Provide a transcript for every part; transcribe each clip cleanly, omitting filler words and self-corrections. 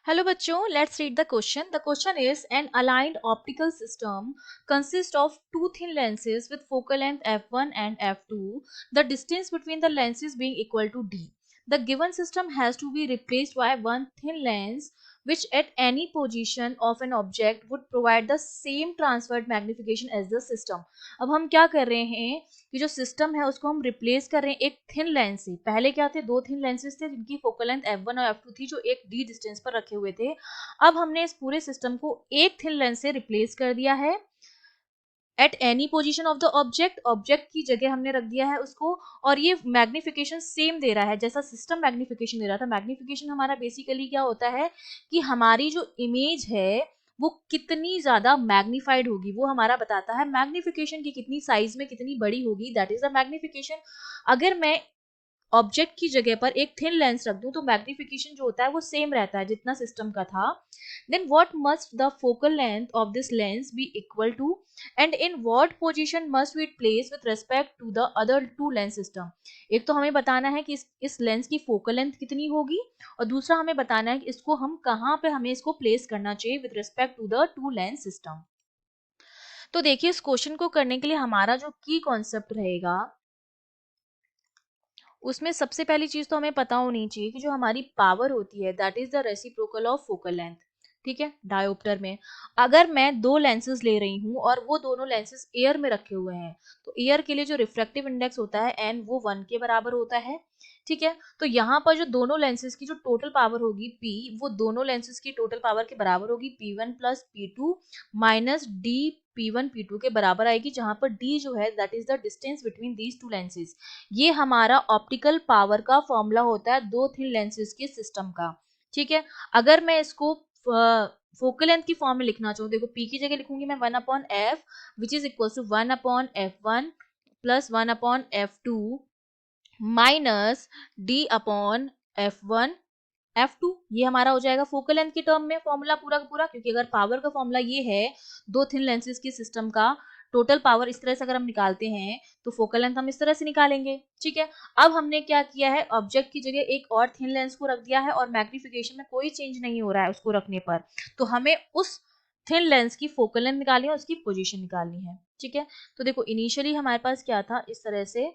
Hello बच्चों, let's read the question. The question is an aligned optical system consists of two thin lenses with focal length f1 and f2, the distance between the lenses being equal to d. The given system has to be replaced by one thin lens which at any position of an object would provide the same transferred magnification as the system. अब हम क्या कर रहे हैं कि जो system है उसको हम रिप्लेस कर रहे हैं एक थिन लेंस से। पहले क्या थे, दो थिन लेंसेज थे जिनकी फोकल लेंथ f1 और f2 थी जो एक d डिस्टेंस पर रखे हुए थे। अब हमने इस पूरे सिस्टम को एक थिन लेंस से रिप्लेस कर दिया है at any position of the object की जगह हमने रख दिया है उसको, और ये मैग्निफिकेशन सेम दे रहा है जैसा सिस्टम मैग्निफिकेशन दे रहा था। मैग्निफिकेशन हमारा बेसिकली क्या होता है कि हमारी जो इमेज है वो कितनी ज्यादा मैग्निफाइड होगी, वो हमारा बताता है मैग्निफिकेशन की कितनी साइज में कितनी बड़ी होगी, दैट इज द मैग्निफिकेशन। अगर मैं ऑब्जेक्ट की जगह पर एक थिन लेंस रख दूं तो मैग्निफिकेशन जो होता है वो सेम रहता है जितना सिस्टम का था। Then what must the focal length of this lens be equal to and in what position must be place with respect to the other two lens system. एक तो हमें बताना है कि इस लेंस की फोकल लेंथ कितनी होगी, और दूसरा हमें बताना है कि इसको हम कहाँ पे हमें इसको प्लेस करना चाहिए with respect to the two lens system. तो देखिए इस क्वेश्चन को करने के लिए हमारा जो की कॉन्सेप्ट रहेगा उसमें सबसे पहली चीज तो हमें पता होनी चाहिए कि जो हमारी पावर होती है that is the reciprocal of focal length. ठीक है, डायोप्टर में अगर मैं दो लेंसेज ले रही हूँ और वो दोनों लेंसेज एयर में रखे हुए हैं तो एयर के लिए जो रिफ्रैक्टिव इंडेक्स होता है एन वो 1 के बराबर होता है। ठीक है, तो यहाँ पर जो दोनों लेंसेज की जो टोटल पावर होगी P वो दोनों लेंसेज की टोटल पावर के बराबर होगी P1 plus P2 minus D P1 P2 के बराबर आएगी, जहां पर D जो है that is the distance between these two lenses. ये हमारा ऑप्टिकल पावर का फॉर्मूला होता है दो थिन लेंसेज के सिस्टम का। ठीक है, अगर मैं इसको फोकल लेंथ की फॉर्म में लिखना चाहूँ, देखो P की जगह लिखूंगी मैं 1/f which is equal to 1/f1 plus 1/f2 minus D/f1 f2। ये हमारा हो जाएगा फोकल लेंथ की टर्म में फॉर्मूला पूरा का पूरा, क्योंकि अगर पावर का फॉर्मूला ये है दो थिन लेंसेज के सिस्टम का टोटल पावर इस तरह से अगर हम निकालते हैं तो फोकल लेंथ हम इस तरह से निकालेंगे। ठीक है, अब हमने क्या किया है, ऑब्जेक्ट की जगह एक और थिन लेंस को रख दिया है और मैग्निफिकेशन में कोई चेंज नहीं हो रहा है उसको रखने पर, तो हमें उस थिन लेंस की फोकल लेंथ निकालनी है, उसकी पोजीशन निकालनी है। ठीक है, तो देखो इनिशियली हमारे पास क्या था, इस तरह से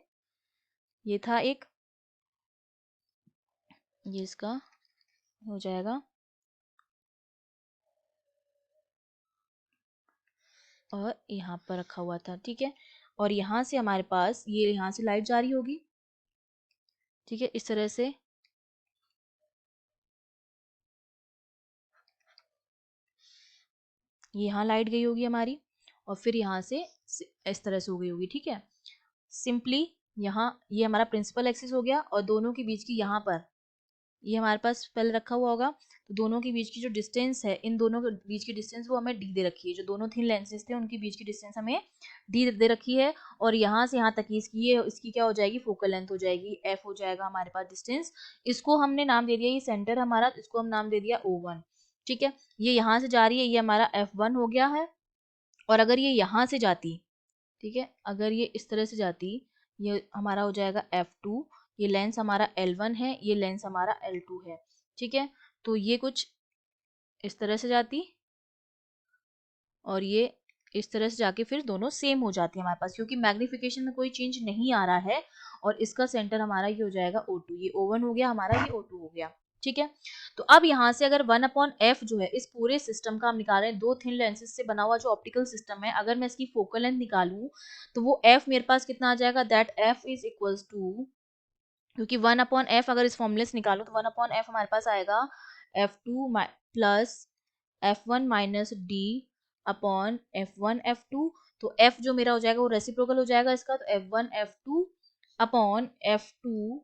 ये था एक, ये इसका हो जाएगा और यहाँ पर रखा हुआ था। ठीक है, और यहाँ से हमारे पास ये यहाँ से लाइट जा रही होगी। ठीक है, इस तरह से ये यहाँ लाइट गई होगी हमारी और फिर यहाँ से इस तरह से हो गई होगी। ठीक है, सिंपली यहाँ ये हमारा प्रिंसिपल एक्सिस हो गया और दोनों के बीच की यहाँ पर ये हमारे पास पहले रखा हुआ होगा, तो दोनों के बीच की जो डिस्टेंस है, इन दोनों के बीच की डिस्टेंस वो हमें डी दे रखी है, जो दोनों थिन लेंसेज थे उनके बीच की डिस्टेंस हमें डी दे रखी है। और यहाँ से यहाँ तक की इसकी क्या हो जाएगी, फोकल लेंथ हो जाएगी, एफ हो जाएगा हमारे पास डिस्टेंस। इसको हमने नाम दे दिया, ये सेंटर हमारा, इसको हम नाम दे दिया O1। ठीक है, ये यहाँ से जा रही है, ये हमारा F1 हो गया है। और अगर ये यहाँ से जाती, ठीक है, अगर ये इस तरह से जाती, ये हमारा हो जाएगा F2, ये लेंस हमारा L1 है, ये लेंस हमारा L2 है। ठीक है, तो ये कुछ इस तरह से जाती और ये इस तरह से जाके फिर दोनों सेम हो जाती है हमारे पास, क्योंकि मैग्निफिकेशन में कोई चेंज नहीं आ रहा है। और इसका सेंटर हमारा ये हो जाएगा O2, ये O1 हो गया हमारा, ये O2 हो गया। ठीक है, तो अब यहाँ से अगर 1/f जो है इस पूरे सिस्टम का हम निकाल रहे हैं, दो थिन लेंसेज से बना हुआ जो ऑप्टिकल सिस्टम है, अगर मैं इसकी फोकल लेंथ निकालूं तो वो f मेरे पास कितना आ जाएगा, that f is equals to, क्योंकि 1/f अगर इस फॉर्मूले से निकालो तो 1/f हमारे पास आएगा f2 plus f1 minus d upon f1 f2। तो f जो मेरा हो जाएगा वो रेसिप्रोकल हो जाएगा इसका, तो f1 f2 upon f2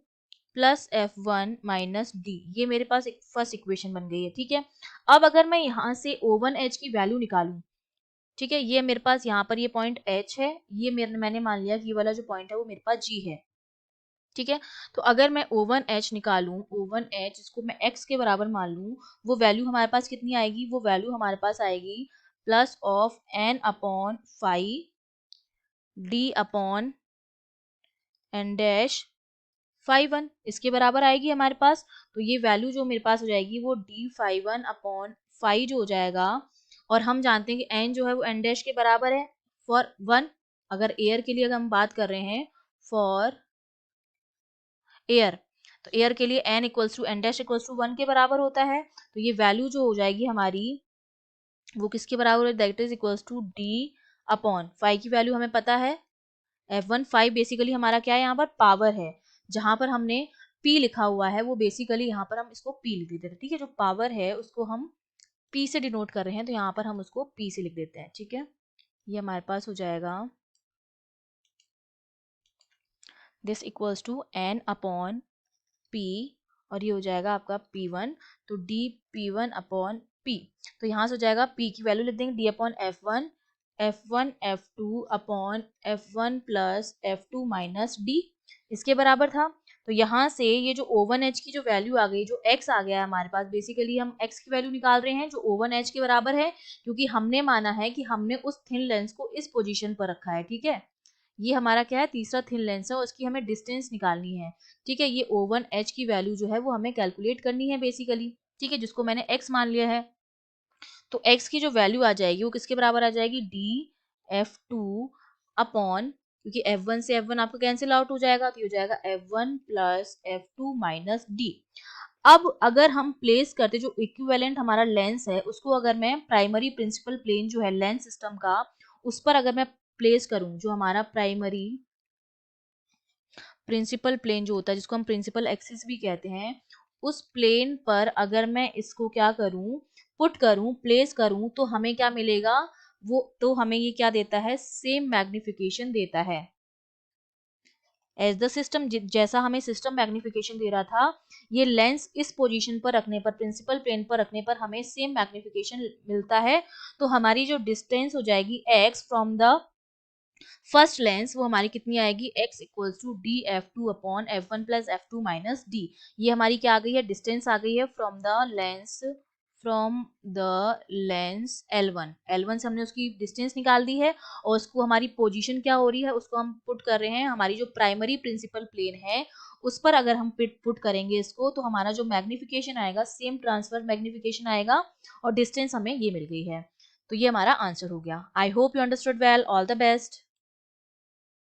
plus f1 minus d, ये मेरे पास एक फर्स्ट इक्वेशन बन गई है। ठीक है, अब अगर मैं यहाँ से O1H की वैल्यू निकालूं, ठीक है, ये मेरे पास यहाँ पर ये पॉइंट H है, ये मैंने मान लिया कि ये वाला जो पॉइंट है वो मेरे पास G है। ठीक है, तो अगर मैं O1H निकालूं, O1H इसको मैं x के बराबर मान लूं, वो वैल्यू हमारे पास कितनी आएगी, वो वैल्यू हमारे पास आएगी plus of n upon 5 d upon n dash phi1 इसके बराबर आएगी हमारे पास। तो ये वैल्यू जो मेरे पास हो जाएगी वो d phi1 अपॉन phi जो हो जाएगा, और हम जानते हैं कि n जो है वो n डैश के बराबर है फॉर 1। अगर एयर के लिए अगर हम बात कर रहे हैं फॉर एयर, तो एयर के लिए n equals to n dash equals to 1 के बराबर होता है। तो ये वैल्यू जो हो जाएगी हमारी वो किसके बराबर है, that is equals to d upon phi की वैल्यू हमें पता है f1 फाई बेसिकली हमारा क्या है, यहाँ पर पावर है। जहां पर हमने p लिखा हुआ है वो बेसिकली यहाँ पर हम इसको p लिख देते हैं, ठीक है। जो पावर है उसको हम p से डिनोट कर रहे हैं, तो यहाँ पर हम उसको p से लिख देते हैं, ठीक है। ये हमारे पास हो जाएगा this equals to n upon p, और ये हो जाएगा आपका p1, तो d p1 अपॉन p। तो यहाँ से हो जाएगा p की वैल्यू लिख देंगे d upon f1 f2 upon f1 plus f2 minus d इसके बराबर था। तो यहाँ से ये जो O1H की जो वैल्यू आ गई, जो x आ गया है हमारे पास, बेसिकली हम x की वैल्यू निकाल रहे हैं जो O1H के बराबर है, क्योंकि हमने माना है कि हमने उस थिन लेंस को इस पोजीशन पर रखा है, ठीक है। ये हमारा क्या है, तीसरा थिन लेंस है और उसकी हमें डिस्टेंस निकालनी है, ठीक है। ये O1H की वैल्यू जो है वो हमें कैलकुलेट करनी है बेसिकली, ठीक है, जिसको मैंने x मान लिया है। तो x की जो वैल्यू आ जाएगी वो किसके बराबर आ जाएगी, d f2 अपॉन, क्योंकि f1 से f1 आपका कैंसिल आउट हो जाएगा, तो ये हो जाएगा f1 plus f2 minus d। अब अगर हम प्लेस करते जो इक्विवेलेंट हमारा लेंस है उसको, अगर मैं प्राइमरी प्रिंसिपल प्लेन जो है लेंस सिस्टम का उस पर अगर मैं प्लेस करूं, जो हमारा प्राइमरी प्रिंसिपल प्लेन जो होता है जिसको हम प्रिंसिपल एक्सिस भी कहते हैं, उस प्लेन पर अगर मैं इसको क्या करूं, पुट करूं, प्लेस करूं, तो हमें क्या मिलेगा, वो तो हमें ये क्या देता है, सेम मैग्निफिकेशन देता है एज द सिस्टम। जैसा हमें सिस्टम मैग्निफिकेशन दे रहा था, ये लेंस इस पोजीशन पर रखने पर, प्रिंसिपल प्लेन पर रखने पर हमें सेम मैग्निफिकेशन मिलता है। तो हमारी जो डिस्टेंस हो जाएगी x from the first lens वो हमारी कितनी आएगी, x equals to D f2 upon f1 plus f2 minus d। ये हमारी क्या आ गई है, डिस्टेंस आ गई है फ्रॉम द लेंस L1 से हमने उसकी डिस्टेंस निकाल दी है, और उसको हमारी पोजीशन क्या हो रही है उसको हम पुट कर रहे हैं हमारी जो प्राइमरी प्रिंसिपल प्लेन है उस पर। अगर हम पुट करेंगे इसको तो हमारा जो मैग्निफिकेशन आएगा सेम ट्रांसफर मैग्निफिकेशन आएगा, और डिस्टेंस हमें ये मिल गई है। तो ये हमारा आंसर हो गया। I hope you understood well, all the best.